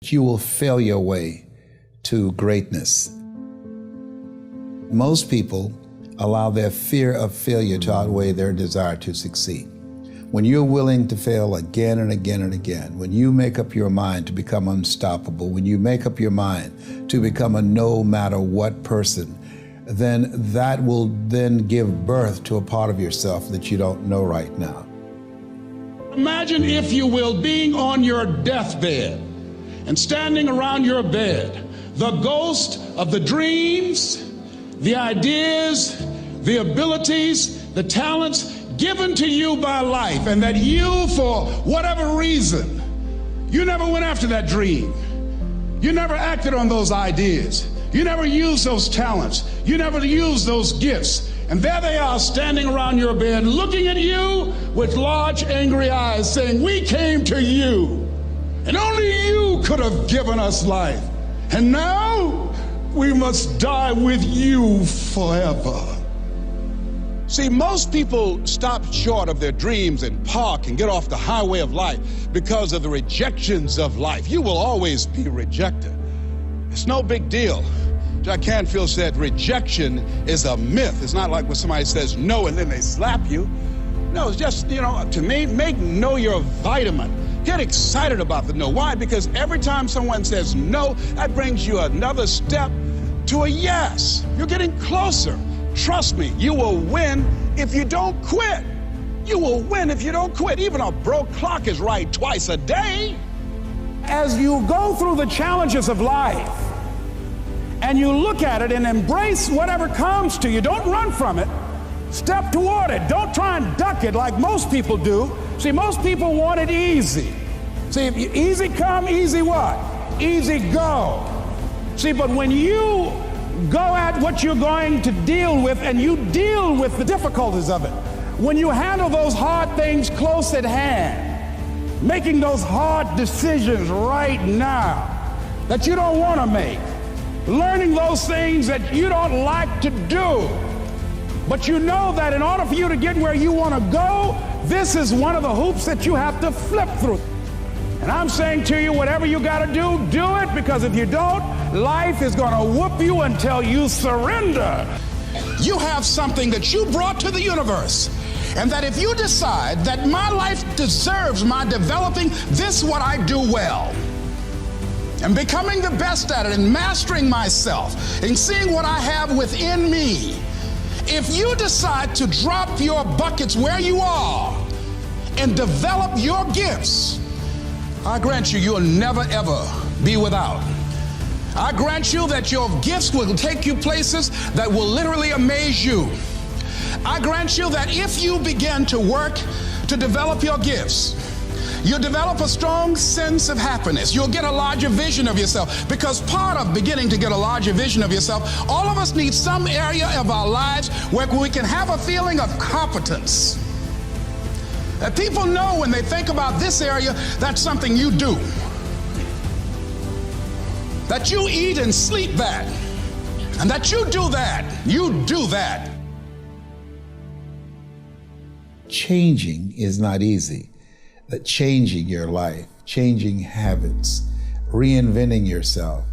You will fail your way to greatness. Most people allow their fear of failure to outweigh their desire to succeed. When you're willing to fail again and again and again, when you make up your mind to become unstoppable, when you make up your mind to become a no matter what person, then that will then give birth to a part of yourself that you don't know right now. Imagine, if you will, being on your deathbed and standing around your bed, the ghost of the dreams, the ideas, the abilities, the talents given to you by life, and that you, for whatever reason, you never went after that dream. You never acted on those ideas. You never used those talents. You never used those gifts. And there they are standing around your bed looking at you with large angry eyes saying, "We came to you, and only you could have given us life. And now we must die with you forever." See, most people stop short of their dreams and park and get off the highway of life because of the rejections of life. You will always be rejected. It's no big deal. Jack Canfield said rejection is a myth. It's not like when somebody says no and then they slap you. No, it's just, to me, make no your vitamin. Get excited about the no. Why? Because every time someone says no, that brings you another step to a yes. You're getting closer. Trust me, you will win if you don't quit. You will win if you don't quit. Even a broke clock is right twice a day. As you go through the challenges of life and you look at it and embrace whatever comes to you, don't run from it. Step toward it. Don't try and duck it like most people do. See, most people want it easy. See, if easy come, easy what? Easy go. See, but when you go at what you're going to deal with and you deal with the difficulties of it, when you handle those hard things close at hand, making those hard decisions right now that you don't want to make, learning those things that you don't like to do, but you know that in order for you to get where you want to go, this is one of the hoops that you have to flip through. And I'm saying to you, whatever you got to do it, because if you don't, life is going to whoop you until you surrender. You have something that you brought to the universe, and that if you decide that my life deserves my developing this what I do well, and becoming the best at it, and mastering myself, and seeing what I have within me, if you decide to drop your buckets where you are and develop your gifts, I grant you, you'll never ever be without. I grant you that your gifts will take you places that will literally amaze you. I grant you that if you begin to work to develop your gifts, you'll develop a strong sense of happiness. You'll get a larger vision of yourself, because part of beginning to get a larger vision of yourself, all of us need some area of our lives where we can have a feeling of competence. That people know when they think about this area, that's something you do. That you eat and sleep that. And that you do that. You do that. Changing is not easy. That changing your life, changing habits, reinventing yourself,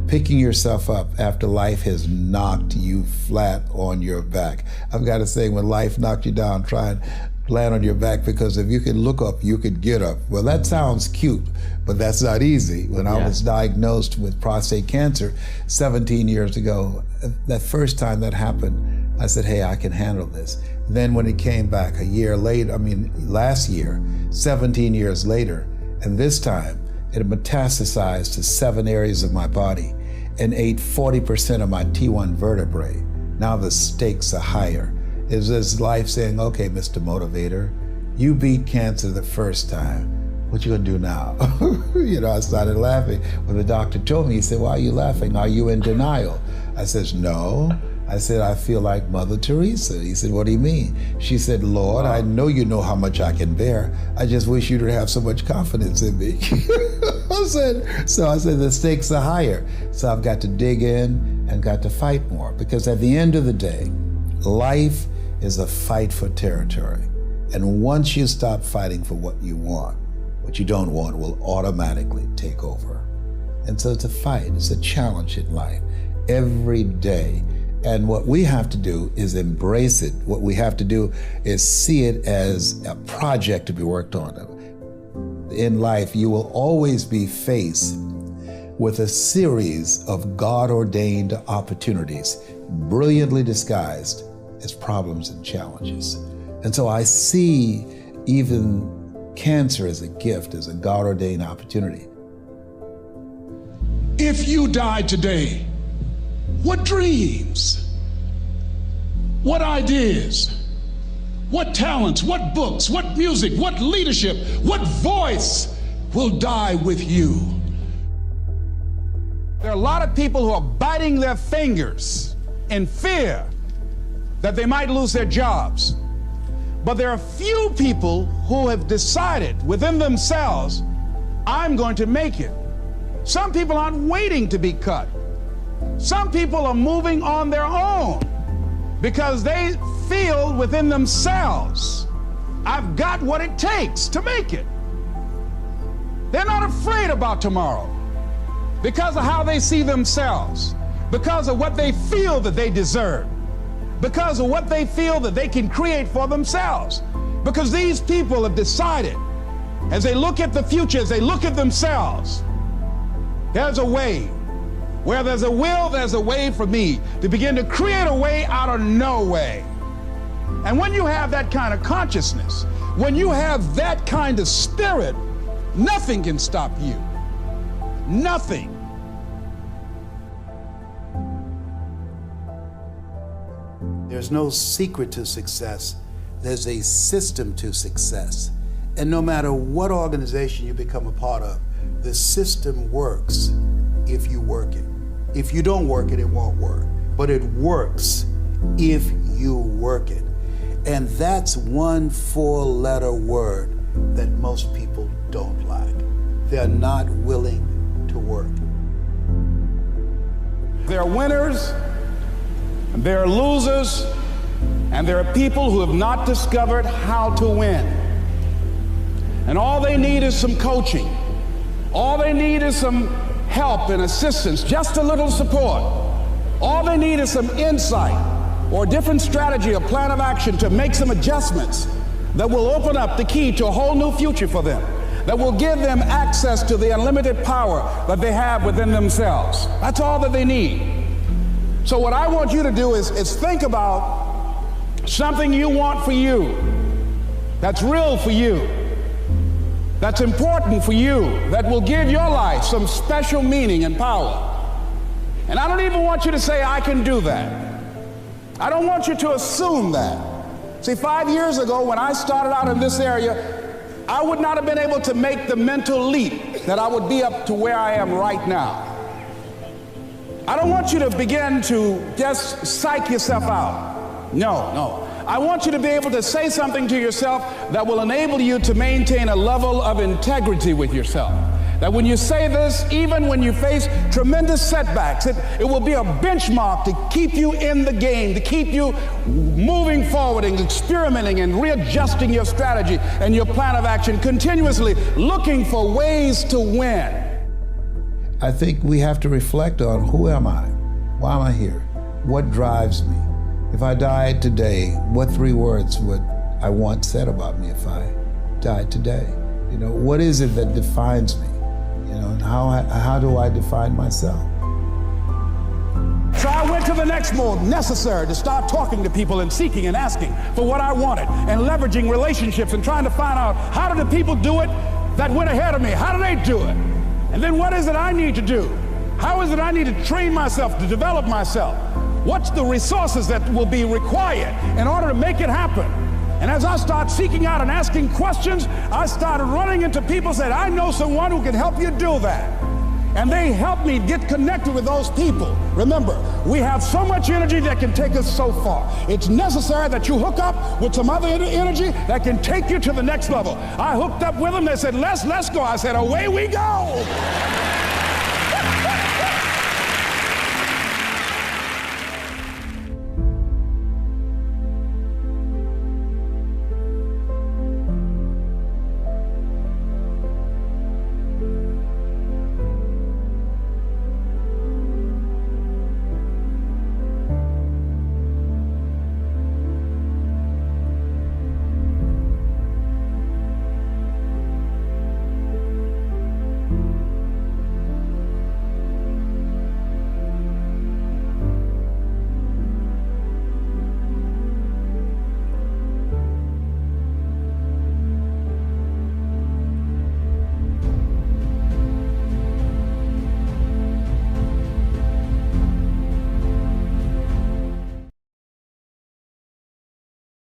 picking yourself up after life has knocked you flat on your back. I've got to say, when life knocked you down, try and land on your back, because if you could look up, you could get up. Well, that sounds cute, but that's not easy. When I was diagnosed with prostate cancer 17 years ago, that first time that happened, I said, hey, I can handle this. Then when it came back a year later, last year, 17 years later, and this time it metastasized to 7 areas of my body and ate 40% of my T1 vertebrae. Now the stakes are higher. It's this life saying, okay, Mr. Motivator, you beat cancer the first time. What you gonna do now? I started laughing. When the doctor told me, he said, why are you laughing? Are you in denial? I said, no. I said, I feel like Mother Teresa. He said, what do you mean? She said, Lord, I know you know how much I can bear. I just wish you to have so much confidence in me. I said, the stakes are higher. So I've got to dig in and got to fight more, because at the end of the day, life is a fight for territory. And once you stop fighting for what you want, what you don't want will automatically take over. And so it's a fight, it's a challenge in life every day. And what we have to do is embrace it. What we have to do is see it as a project to be worked on. In life, you will always be faced with a series of God-ordained opportunities, brilliantly disguised as problems and challenges. And so I see even cancer as a gift, as a God-ordained opportunity. If you died today, what dreams, what ideas, what talents, what books, what music, what leadership, what voice will die with you? There are a lot of people who are biting their fingers in fear that they might lose their jobs. But there are few people who have decided within themselves, I'm going to make it. Some people aren't waiting to be cut. Some people are moving on their own because they feel within themselves, I've got what it takes to make it. They're not afraid about tomorrow because of how they see themselves, because of what they feel that they deserve, because of what they feel that they can create for themselves. Because these people have decided, as they look at the future, as they look at themselves, there's a way. Where there's a will, there's a way for me to begin to create a way out of no way. And when you have that kind of consciousness, when you have that kind of spirit, nothing can stop you. Nothing. There's no secret to success. There's a system to success. And no matter what organization you become a part of, the system works if you work it. If you don't work it, it won't work. But it works if you work it. And that's one 4-letter word that most people don't like. They're not willing to work. There are winners, and there are losers, and there are people who have not discovered how to win. And all they need is some coaching. All they need is some help and assistance, just a little support. All they need is some insight or a different strategy, a plan of action to make some adjustments that will open up the key to a whole new future for them, that will give them access to the unlimited power that they have within themselves. That's all that they need. So what I want you to do is think about something you want for you, that's real for you, that's important for you, that will give your life some special meaning and power. And I don't even want you to say, I can do that. I don't want you to assume that. See, 5 years ago when I started out in this area, I would not have been able to make the mental leap that I would be up to where I am right now. I don't want you to begin to just psych yourself out. No. I want you to be able to say something to yourself that will enable you to maintain a level of integrity with yourself. That when you say this, even when you face tremendous setbacks, it will be a benchmark to keep you in the game, to keep you moving forward and experimenting and readjusting your strategy and your plan of action, continuously looking for ways to win. I think we have to reflect on, who am I? Why am I here? What drives me? If I died today, what 3 words would I want said about me if I died today? You know, what is it that defines me? You know, and how do I define myself? So I went to the next mode necessary to start talking to people and seeking and asking for what I wanted and leveraging relationships and trying to find out, how do the people do it that went ahead of me? How do they do it? And then what is it I need to do? How is it I need to train myself, to develop myself? What's the resources that will be required in order to make it happen? And as I start seeking out and asking questions, I started running into people who said, I know someone who can help you do that. And they helped me get connected with those people. Remember, we have so much energy that can take us so far. It's necessary that you hook up with some other energy that can take you to the next level. I hooked up with them. They said, let's go. I said, away we go.